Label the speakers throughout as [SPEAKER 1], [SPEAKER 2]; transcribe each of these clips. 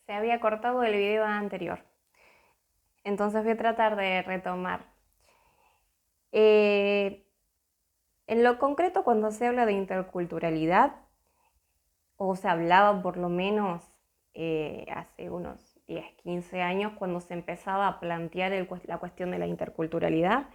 [SPEAKER 1] Se había cortado el video anterior, entonces voy a tratar de retomar. En lo concreto, cuando se habla de interculturalidad, o se hablaba por lo menos hace unos 10, 15 años, cuando se empezaba a plantear la cuestión de la interculturalidad,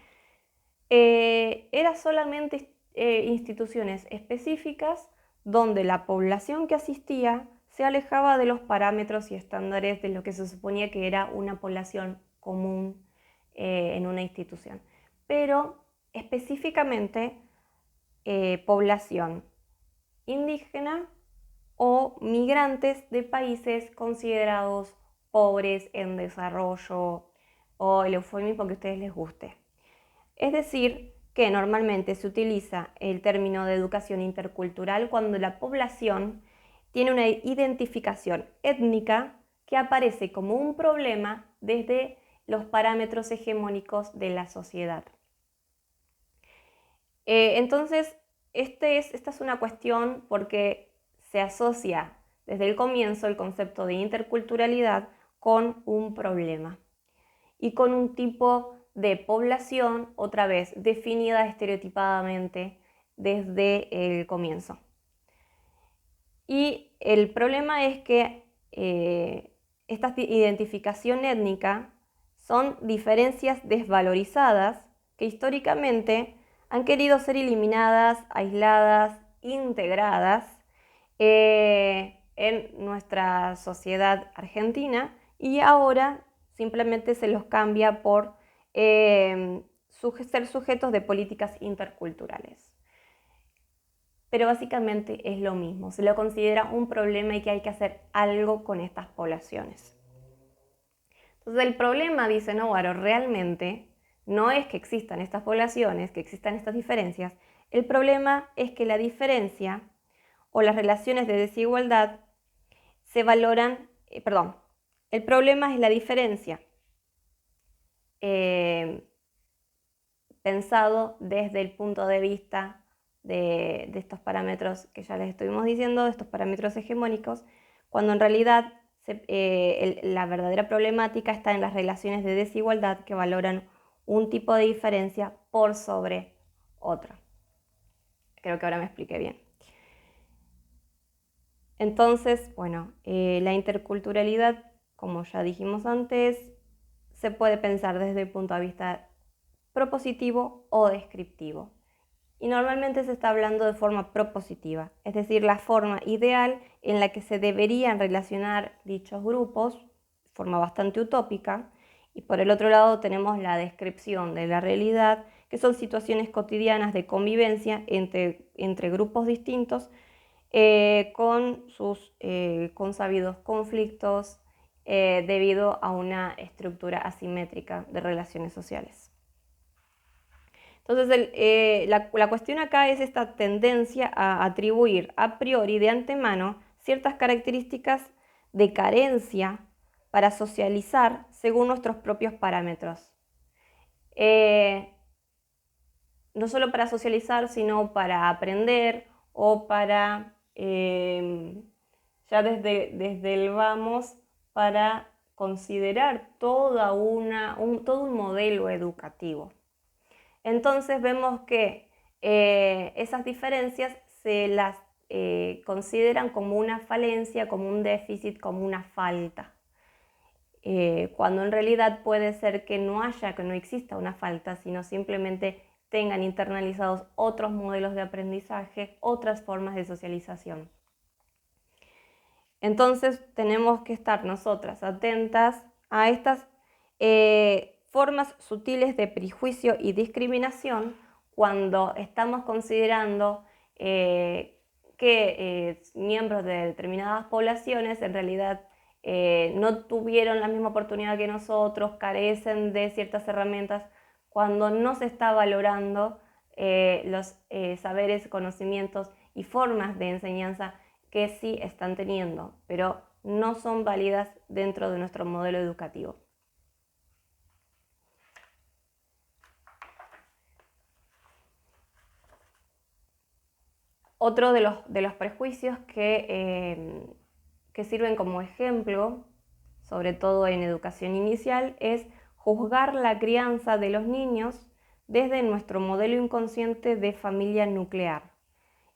[SPEAKER 1] era solamente instituciones específicas donde la población que asistía se alejaba de los parámetros y estándares de lo que se suponía que era una población común en una institución. Pero específicamente población indígena o migrantes de países considerados pobres, en desarrollo, o el eufemismo que a ustedes les guste. Es decir, que normalmente se utiliza el término de educación intercultural cuando la población tiene una identificación étnica que aparece como un problema desde los parámetros hegemónicos de la sociedad. Entonces, esta es una cuestión porque se asocia desde el comienzo el concepto de interculturalidad con un problema y con un tipo de población, otra vez, definida estereotipadamente desde el comienzo. Y el problema es que esta identificación étnica son diferencias desvalorizadas que históricamente han querido ser eliminadas, aisladas, integradas en nuestra sociedad argentina, y ahora simplemente se los cambia por ser sujetos de políticas interculturales. Pero básicamente es lo mismo, se lo considera un problema y que hay que hacer algo con estas poblaciones. Entonces el problema, dice Novaro, realmente no es que existan estas poblaciones, que existan estas diferencias. El problema es que la diferencia o las relaciones de desigualdad se valoran, el problema es la diferencia pensado desde el punto de vista de estos parámetros que ya les estuvimos diciendo, de estos parámetros hegemónicos, cuando en realidad la verdadera problemática está en las relaciones de desigualdad que valoran un tipo de diferencia por sobre otra. Creo que ahora me expliqué bien. Entonces, bueno, la interculturalidad, como ya dijimos antes, se puede pensar desde el punto de vista propositivo o descriptivo. Y normalmente se está hablando de forma propositiva, es decir, la forma ideal en la que se deberían relacionar dichos grupos, de forma bastante utópica. Y por el otro lado tenemos la descripción de la realidad, que son situaciones cotidianas de convivencia entre grupos distintos, con sus consabidos conflictos debido a una estructura asimétrica de relaciones sociales. Entonces, la cuestión acá es esta tendencia a atribuir a priori de antemano ciertas características de carencia para socializar según nuestros propios parámetros. No solo para socializar, sino para aprender o para, ya desde el vamos, para considerar todo un modelo educativo. Entonces vemos que esas diferencias se las consideran como una falencia, como un déficit, como una falta. Cuando en realidad puede ser que no exista una falta, sino simplemente tengan internalizados otros modelos de aprendizaje, otras formas de socialización. Entonces tenemos que estar nosotras atentas a estas formas sutiles de prejuicio y discriminación cuando estamos considerando que miembros de determinadas poblaciones en realidad no tuvieron la misma oportunidad que nosotros, carecen de ciertas herramientas, cuando no se está valorando los saberes, conocimientos y formas de enseñanza que sí están teniendo, pero no son válidas dentro de nuestro modelo educativo. Otro de los prejuicios que sirven como ejemplo sobre todo en educación inicial, es juzgar la crianza de los niños desde nuestro modelo inconsciente de familia nuclear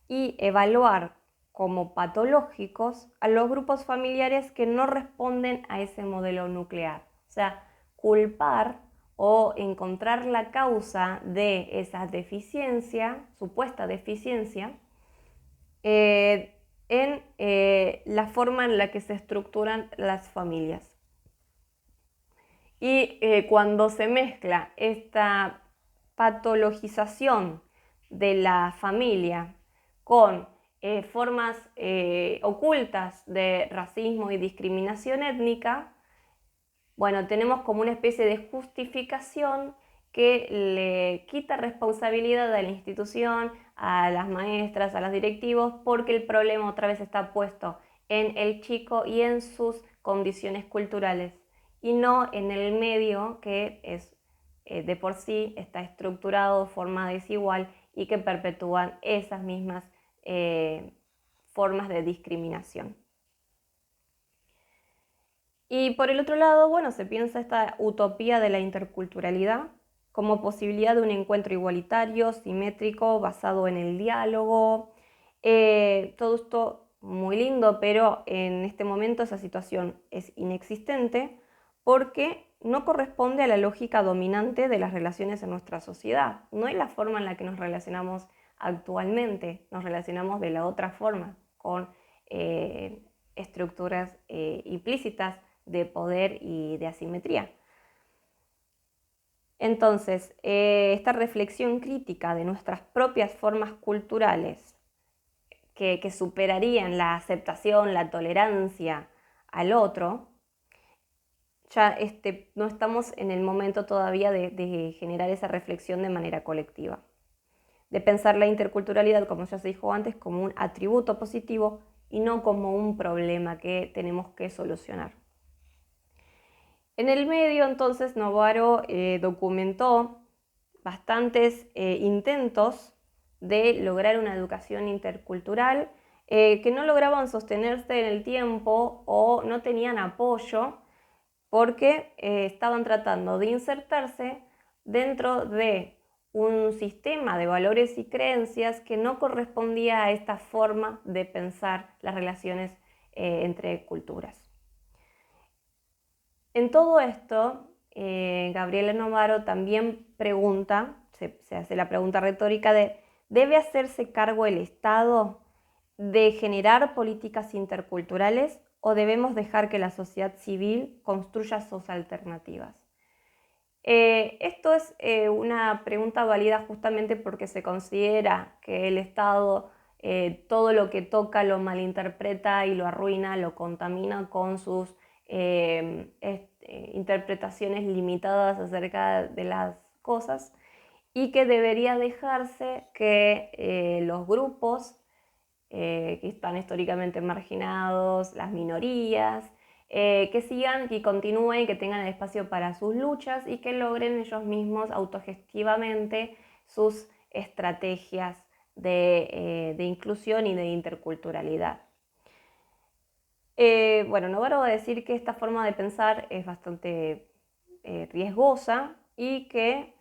[SPEAKER 1] y evaluar como patológicos a los grupos familiares que no responden a ese modelo nuclear. O sea, culpar o encontrar la causa de esa deficiencia, supuesta deficiencia, en la forma en la que se estructuran las familias. Y cuando se mezcla esta patologización de la familia con formas ocultas de racismo y discriminación étnica, bueno, tenemos como una especie de justificación que le quita responsabilidad a la institución, a las maestras, a los directivos, porque el problema otra vez está puesto en el chico y en sus condiciones culturales, y no en el medio que es de por sí está estructurado de forma desigual y que perpetúan esas mismas formas de discriminación. Y por el otro lado, bueno, se piensa esta utopía de la interculturalidad como posibilidad de un encuentro igualitario, simétrico, basado en el diálogo. Todo esto muy lindo, pero en este momento esa situación es inexistente porque no corresponde a la lógica dominante de las relaciones en nuestra sociedad. No es la forma en la que nos relacionamos actualmente, nos relacionamos de la otra forma, con estructuras implícitas de poder y de asimetría. Entonces, esta reflexión crítica de nuestras propias formas culturales que superarían la aceptación, la tolerancia al otro, ya no estamos en el momento todavía de generar esa reflexión de manera colectiva, de pensar la interculturalidad, como ya se dijo antes, como un atributo positivo y no como un problema que tenemos que solucionar. En el medio, entonces, Novaro documentó bastantes intentos de lograr una educación intercultural que no lograban sostenerse en el tiempo o no tenían apoyo porque estaban tratando de insertarse dentro de un sistema de valores y creencias que no correspondía a esta forma de pensar las relaciones entre culturas. En todo esto, Gabriela Novaro también pregunta, se hace la pregunta retórica de, ¿debe hacerse cargo el Estado de generar políticas interculturales o debemos dejar que la sociedad civil construya sus alternativas? Esto es una pregunta válida justamente porque se considera que el Estado todo lo que toca lo malinterpreta y lo arruina, lo contamina con sus interpretaciones limitadas acerca de las cosas, y que debería dejarse que los grupos que están históricamente marginados, las minorías, que sigan y continúen, que tengan el espacio para sus luchas y que logren ellos mismos autogestivamente sus estrategias de inclusión y de interculturalidad. Bueno, Novaro va a decir que esta forma de pensar es bastante riesgosa y que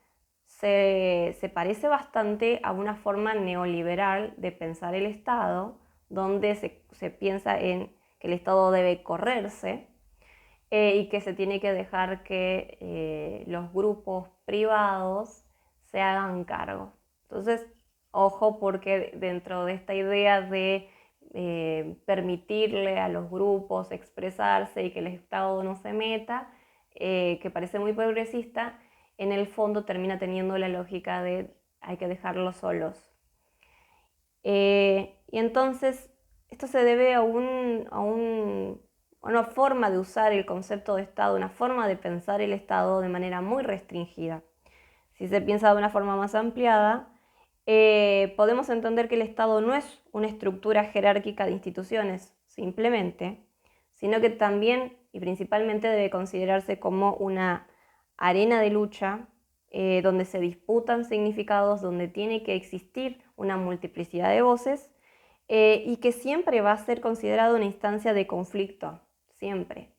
[SPEAKER 1] se parece bastante a una forma neoliberal de pensar el Estado, donde se piensa en que el Estado debe correrse y que se tiene que dejar que los grupos privados se hagan cargo. Entonces, ojo, porque dentro de esta idea de permitirle a los grupos expresarse y que el Estado no se meta, que parece muy progresista, en el fondo termina teniendo la lógica de hay que dejarlos solos. Y entonces esto se debe a una forma de usar el concepto de Estado, una forma de pensar el Estado de manera muy restringida. Si se piensa de una forma más ampliada, podemos entender que el Estado no es una estructura jerárquica de instituciones, simplemente, sino que también y principalmente debe considerarse como una arena de lucha donde se disputan significados, donde tiene que existir una multiplicidad de voces y que siempre va a ser considerado una instancia de conflicto, siempre.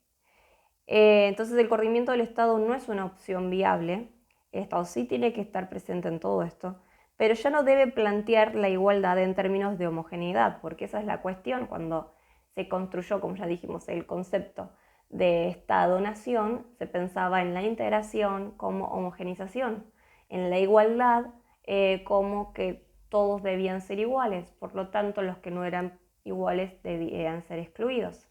[SPEAKER 1] Entonces el corrimiento del Estado no es una opción viable. El Estado sí tiene que estar presente en todo esto, pero ya no debe plantear la igualdad en términos de homogeneidad, porque esa es la cuestión cuando se construyó, como ya dijimos, el concepto de Estado-nación, se pensaba en la integración como homogenización, en la igualdad como que todos debían ser iguales, por lo tanto los que no eran iguales debían ser excluidos.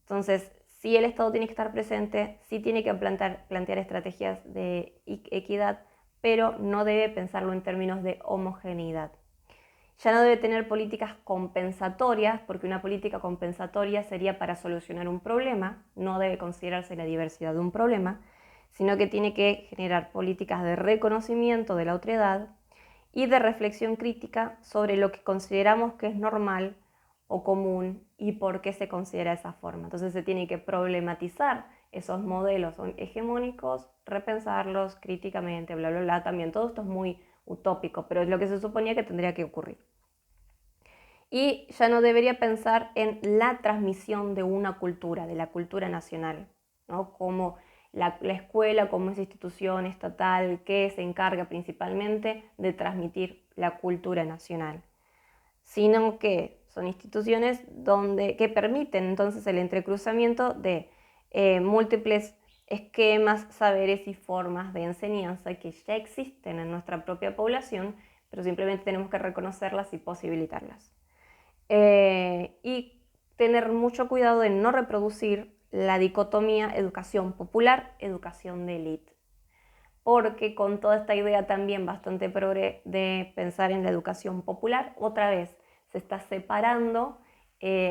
[SPEAKER 1] Entonces, sí el Estado tiene que estar presente, sí tiene que plantear estrategias de equidad, pero no debe pensarlo en términos de homogeneidad. Ya no debe tener políticas compensatorias, porque una política compensatoria sería para solucionar un problema, no debe considerarse la diversidad de un problema, sino que tiene que generar políticas de reconocimiento de la otredad y de reflexión crítica sobre lo que consideramos que es normal o común y por qué se considera de esa forma. Entonces se tiene que problematizar esos modelos hegemónicos, repensarlos críticamente, bla, bla, bla. También todo esto es muy utópico, pero es lo que se suponía que tendría que ocurrir. Y ya no debería pensar en la transmisión de una cultura, de la cultura nacional, ¿no? Como la escuela como esa institución estatal que se encarga principalmente de transmitir la cultura nacional, sino que son instituciones que permiten entonces el entrecruzamiento de múltiples esquemas, saberes y formas de enseñanza que ya existen en nuestra propia población, pero simplemente tenemos que reconocerlas y posibilitarlas. Y tener mucho cuidado de no reproducir la dicotomía educación popular, educación de élite. Porque con toda esta idea también bastante progre de pensar en la educación popular, otra vez se está separando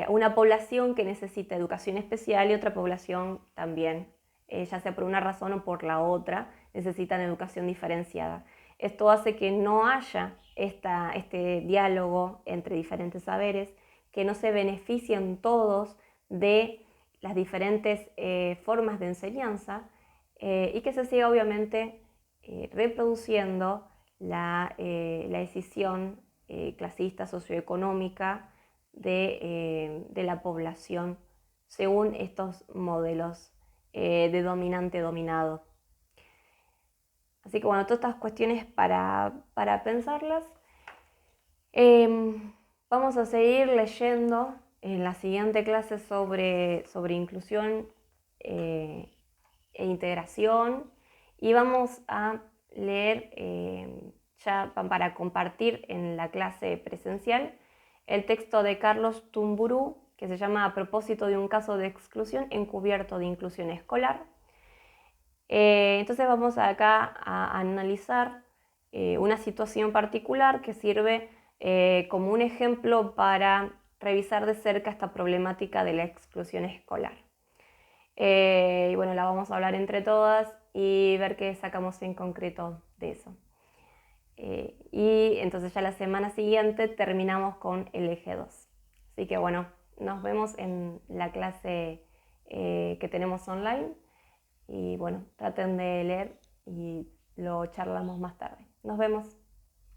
[SPEAKER 1] una población que necesita educación especial y otra población también, ya sea por una razón o por la otra, necesitan educación diferenciada. Esto hace que no haya este diálogo entre diferentes saberes, que no se beneficien todos de las diferentes formas de enseñanza, y que se siga obviamente reproduciendo la decisión clasista socioeconómica de la población según estos modelos de dominante-dominado. Así que bueno, todas estas cuestiones para pensarlas. Vamos a seguir leyendo en la siguiente clase sobre inclusión e integración, y vamos a leer ya para compartir en la clase presencial el texto de Carlos Tumburú, que se llama A propósito de un caso de exclusión encubierto de inclusión escolar. Entonces vamos acá a analizar una situación particular que sirve como un ejemplo para revisar de cerca esta problemática de la exclusión escolar. Y bueno, la vamos a hablar entre todas y ver qué sacamos en concreto de eso. Y entonces ya la semana siguiente terminamos con el eje 2. Así que bueno, nos vemos en la clase que tenemos online. Y bueno, traten de leer y lo charlamos más tarde. Nos vemos.